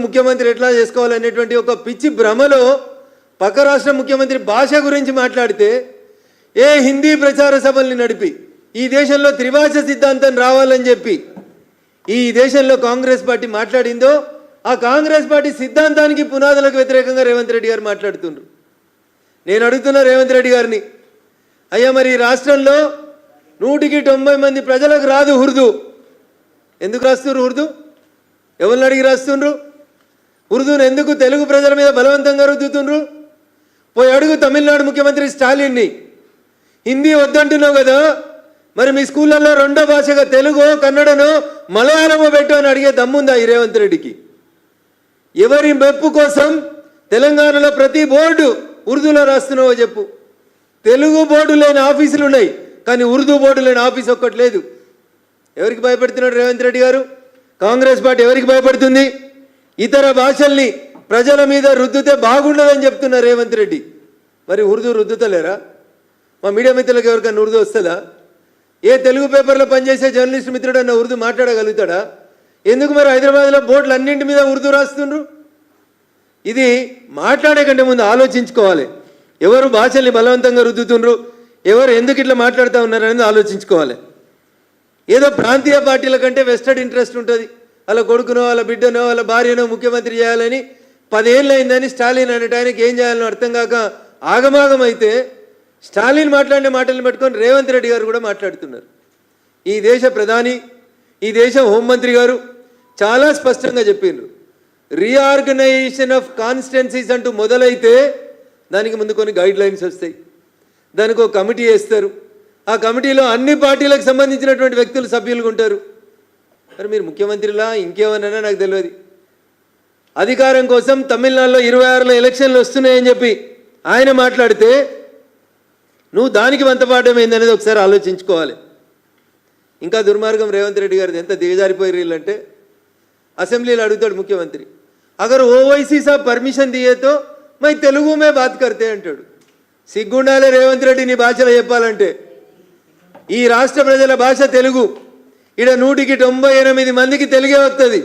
ముఖ్యమంత్రి ఎట్లా చేసుకోవాలనేటువంటి ఒక పిచ్చి భ్రమలో పక్క రాష్ట్ర ముఖ్యమంత్రి భాష గురించి మాట్లాడితే ఏ హిందీ ప్రచార సభల్ని నడిపి ఈ దేశంలో త్రిభాష సిద్ధాంతం రావాలని చెప్పి ఈ దేశంలో కాంగ్రెస్ పార్టీ మాట్లాడిందో ఆ కాంగ్రెస్ పార్టీ సిద్ధాంతానికి పునాదులకు వ్యతిరేకంగా రేవంత్ రెడ్డి గారు మాట్లాడుతున్నారు. నేను అడుగుతున్నా రేవంత్ రెడ్డి గారిని, అయ్యా మరి ఈ రాష్ట్రంలో 100కి 90 మంది ప్రజలకు రాదు ఉర్దూ, ఎందుకు రాస్తున్నారు ఉర్దూ? ఎవరిని అడిగి రాస్తుండ్రు? ఉర్దూను ఎందుకు తెలుగు ప్రజల మీద బలవంతంగా రుద్దుతుండ్రు? పోయి అడుగు తమిళనాడు ముఖ్యమంత్రి స్టాలిన్ని, హిందీ వద్దంటున్నావు కదా, మరి మీ స్కూళ్ళల్లో రెండో భాషగా తెలుగు కన్నడను మలయాళమో పెట్టు అని అడిగే దమ్ముందా ఈ రేవంత్ రెడ్డికి? ఎవరి మెప్పు కోసం తెలంగాణలో ప్రతి బోర్డు ఉర్దూలో రాస్తున్నావో చెప్పు. తెలుగు బోర్డు లేని ఆఫీసులు ఉన్నాయి, కానీ ఉర్దూ బోర్డు లేని ఆఫీస్ ఒక్కటి లేదు. ఎవరికి భయపడుతున్నాడు రేవంత్ రెడ్డి గారు? కాంగ్రెస్ పార్టీ ఎవరికి భయపడుతుంది? ఇతర భాషల్ని ప్రజల మీద రుద్దుతే బాగుండదని చెప్తున్నారు రేవంత్ రెడ్డి. మరి ఉర్దూ రుద్దుతలేరా? మా మీడియా మిత్రులకు ఎవరికైనా ఉర్దూ వస్తుందా? ఏ తెలుగు పేపర్లో పనిచేసే జర్నలిస్ట్ మిత్రుడన్నా ఉర్దూ మాట్లాడగలుగుతాడా? ఎందుకు మరి హైదరాబాద్లో బోర్డులు అన్నింటి మీద ఉర్దూ రాస్తుండ్రు? ఇది మాట్లాడే కంటే ముందు ఆలోచించుకోవాలి. ఎవరు భాషల్ని బలవంతంగా రుద్దుతుండ్రు, ఎవరు ఎందుకు ఇట్లా మాట్లాడుతూ ఉన్నారు అనేది ఆలోచించుకోవాలి. ఏదో ప్రాంతీయ పార్టీల కంటే వెస్టెడ్ ఇంట్రెస్ట్ ఉంటుంది, వాళ్ళ కొడుకునో వాళ్ళ బిడ్డనో వాళ్ళ భార్యనో ముఖ్యమంత్రి చేయాలని 10 ఏళ్ళు అయిందని స్టాలిన్ అనేట ఆయనకి ఏం చేయాలని అర్థం కాక ఆగమాగం అయితే స్టాలిన్ మాట్లాడిన మాటలను పట్టుకొని రేవంత్ రెడ్డి గారు కూడా మాట్లాడుతున్నారు. ఈ దేశ ప్రధాని, ఈ దేశ హోంమంత్రి గారు చాలా స్పష్టంగా చెప్పిండ్రు, రీఆర్గనైజేషన్ ఆఫ్ కాన్స్టిట్యున్సీస్ అంటూ మొదలైతే దానికి ముందు కొన్ని గైడ్ లైన్స్ వస్తాయి, దానికి ఒక కమిటీ వేస్తారు, ఆ కమిటీలో అన్ని పార్టీలకు సంబంధించినటువంటి వ్యక్తులు సభ్యులుగా ఉంటారు. మరి మీరు ముఖ్యమంత్రిలా ఇంకేమన్నా నాకు తెలియదు. అధికారం కోసం తమిళనాడులో 26లో ఎలక్షన్లు వస్తున్నాయని చెప్పి ఆయన మాట్లాడితే నువ్వు దానికి వంతపాడడం ఏందనేది ఒకసారి ఆలోచించుకోవాలి. ఇంకా దుర్మార్గం రేవంత్ రెడ్డి గారిది ఎంత దిగజారిపోయి వీళ్ళంటే, అసెంబ్లీలో అడుగుతాడు ముఖ్యమంత్రి, అగర్ ఓవైసీ సాబ్ పర్మిషన్ దియేతో మై తెలుగు మే బాత్ కర్తే అంటాడు. సిగ్గుండాలే రేవంత్ రెడ్డి నీ భాషలో చెప్పాలంటే. ఈ రాష్ట్ర ప్రజల భాష తెలుగు. ఇక్కడ 100కి 98 మందికి తెలుగే వస్తుంది,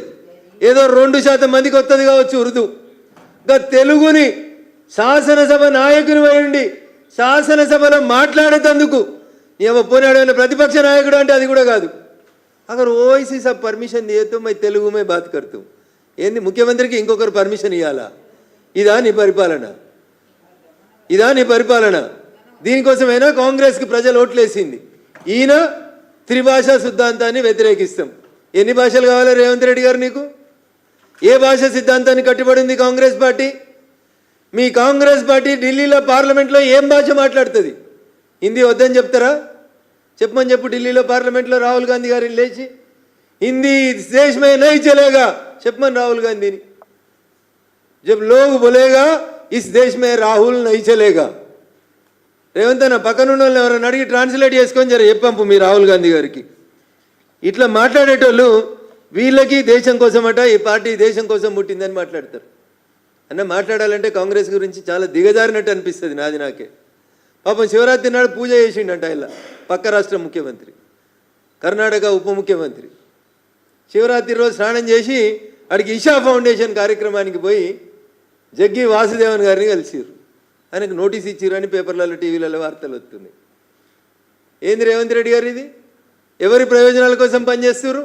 ఏదో 2% మందికి వస్తుంది కావచ్చు ఉర్దూ. ఇంకా తెలుగుని శాసనసభ నాయకుని వేయండి, శాసనసభలో మాట్లాడేటందుకు ఏమో పోనాడు ప్రతిపక్ష నాయకుడు అంటే అది కూడా కాదు. అగర్ ఓవైసీ సబ్ పర్మిషన్ దియేతో మై తెలుగు మే బాత్ కర్తూ. ఏంది ముఖ్యమంత్రికి ఇంకొకరు పర్మిషన్ ఇవ్వాలా? ఇదా నీ పరిపాలన? ఇదా నీ పరిపాలన? దీనికోసమైనా కాంగ్రెస్కి ప్రజలు ఓట్లేసింది. ఈయన త్రిభాషా సిద్ధాంతాన్ని వ్యతిరేకిస్తాం. ఎన్ని భాషలు కావాలి రేవంత్ రెడ్డి గారు నీకు? ఏ భాష సిద్ధాంతాన్ని కట్టుబడింది కాంగ్రెస్ పార్టీ? మీ కాంగ్రెస్ పార్టీ ఢిల్లీలో పార్లమెంట్లో ఏం భాష మాట్లాడుతుంది? హిందీ వద్దని చెప్తారా? చెప్పమని చెప్పు. ఢిల్లీలో పార్లమెంట్లో రాహుల్ గాంధీ గారిని లేచి హిందీ इस देश में नहीं चलेगा చెప్పమని రాహుల్ గాంధీని. जब लोग बोलेगा इस देश में राहुल नहीं चलेगा. రేవంత్ అన్న పక్కన ఉన్న వాళ్ళని ఎవరైనా అడిగి ట్రాన్స్లేట్ చేసుకొని జర చెప్పంపు మీ రాహుల్ గాంధీ గారికి. ఇట్లా మాట్లాడేటోళ్ళు వీళ్ళకి దేశం కోసమట ఈ పార్టీ దేశం కోసం పుట్టిందని మాట్లాడతారు. అన్న మాట్లాడాలంటే కాంగ్రెస్ గురించి చాలా దిగజారినట్టు అనిపిస్తుంది నాకే. పాపం శివరాత్రి నాడు పూజ చేసిండంట ఇలా పక్క రాష్ట్ర ముఖ్యమంత్రి, కర్ణాటక ఉప ముఖ్యమంత్రి. శివరాత్రి రోజు స్నానం చేసి అడిగి ఇషా ఫౌండేషన్ కార్యక్రమానికి పోయి జగ్గి వాసుదేవన్ గారిని కలిసిరు. ఆయనకు నోటీస్ ఇచ్చిరని పేపర్లలో టీవీలలో వార్తలు వస్తున్నాయి. ఏంది రేవంత్ రెడ్డి గారు ఇది? ఎవరి ప్రయోజనాల కోసం పనిచేస్తున్నారు?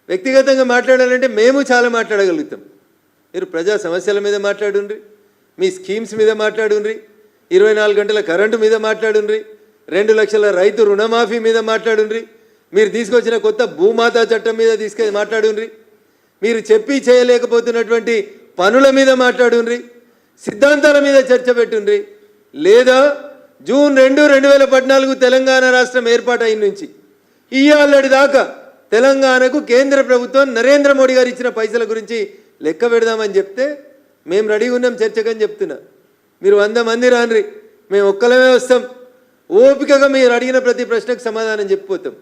వ్యక్తిగతంగా మాట్లాడాలంటే మేము చాలా మాట్లాడగలుగుతాం. మీరు ప్రజా సమస్యల మీద మాట్లాడుండ్రి, మీ స్కీమ్స్ మీద మాట్లాడుండ్రి, 24 గంటల కరెంటు మీద మాట్లాడుండ్రి, 2 లక్షల రైతు రుణమాఫీ మీద మాట్లాడుండ్రి, మీరు తీసుకొచ్చిన కొత్త భూమాతా చట్టం మీద మాట్లాడుండ్రి, మీరు చెప్పి చేయలేకపోతున్నటువంటి పనుల మీద మాట్లాడుండ్రి, సిద్ధాంతాల మీద చర్చ పెట్టుండ్రి. లేదా జూన్ 2, 2014 తెలంగాణ రాష్ట్రం ఏర్పాటైన నుంచి ఇయ్యాలటి దాకా తెలంగాణకు కేంద్ర ప్రభుత్వం నరేంద్ర మోడీ గారు ఇచ్చిన పైసల గురించి లెక్క పెడదామని చెప్తే మేము రెడీగా ఉన్నాం చర్చకని చెప్తున్నా. మీరు 100 మంది రాన్రి, మేము ఒక్కలమే వస్తాం. ఓపికగా మీరు అడిగిన ప్రతి ప్రశ్నకు సమాధానం చెప్పిపోతాం.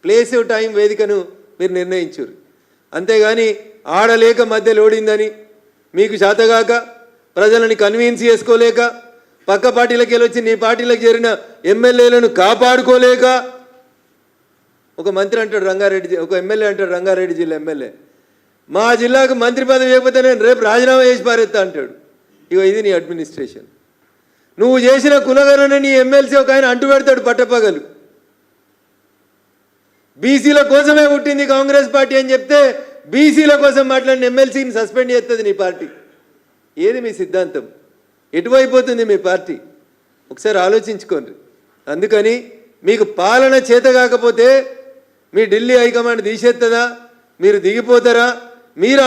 ప్లేస్ టైం వేదికను మీరు నిర్ణయించారు. అంతేగాని ఆడలేక మధ్య లోడిందని మీకు శాతగాక ప్రజలని కన్విన్స్ చేసుకోలేక పక్క పార్టీలకు వెళ్ళొచ్చి నీ పార్టీలకు చేరిన ఎమ్మెల్యేలను కాపాడుకోలేక ఒక మంత్రి అంటాడు రంగారెడ్డి, ఒక ఎమ్మెల్యే అంటాడు రంగారెడ్డి జిల్లా ఎమ్మెల్యే, మా జిల్లాకు మంత్రి పదవి ఇవ్వకపోతే నేను రేపు రాజీనామా చేసి పారేస్తా అంటాడు. ఇగో ఇది నీ అడ్మినిస్ట్రేషన్. నువ్వు చేసిన కులగణన నీ ఎమ్మెల్సీ ఒక ఆయన అంటు పెడతాడు పట్టపగలు. బీసీల కోసమే పుట్టింది కాంగ్రెస్ పార్టీ అని చెప్తే బీసీల కోసం మాట్లాడిన ఎమ్మెల్సీని సస్పెండ్ చేస్తుంది నీ పార్టీ. ఏది మీ సిద్ధాంతం? ఎటువైపోతుంది మీ పార్టీ? ఒకసారి ఆలోచించుకోండి. అందుకని మీకు పాలన చేత కాకపోతే మీ ఢిల్లీ హైకమాండ్ తీసేస్తుందా? మీరు దిగిపోతారా? మీరు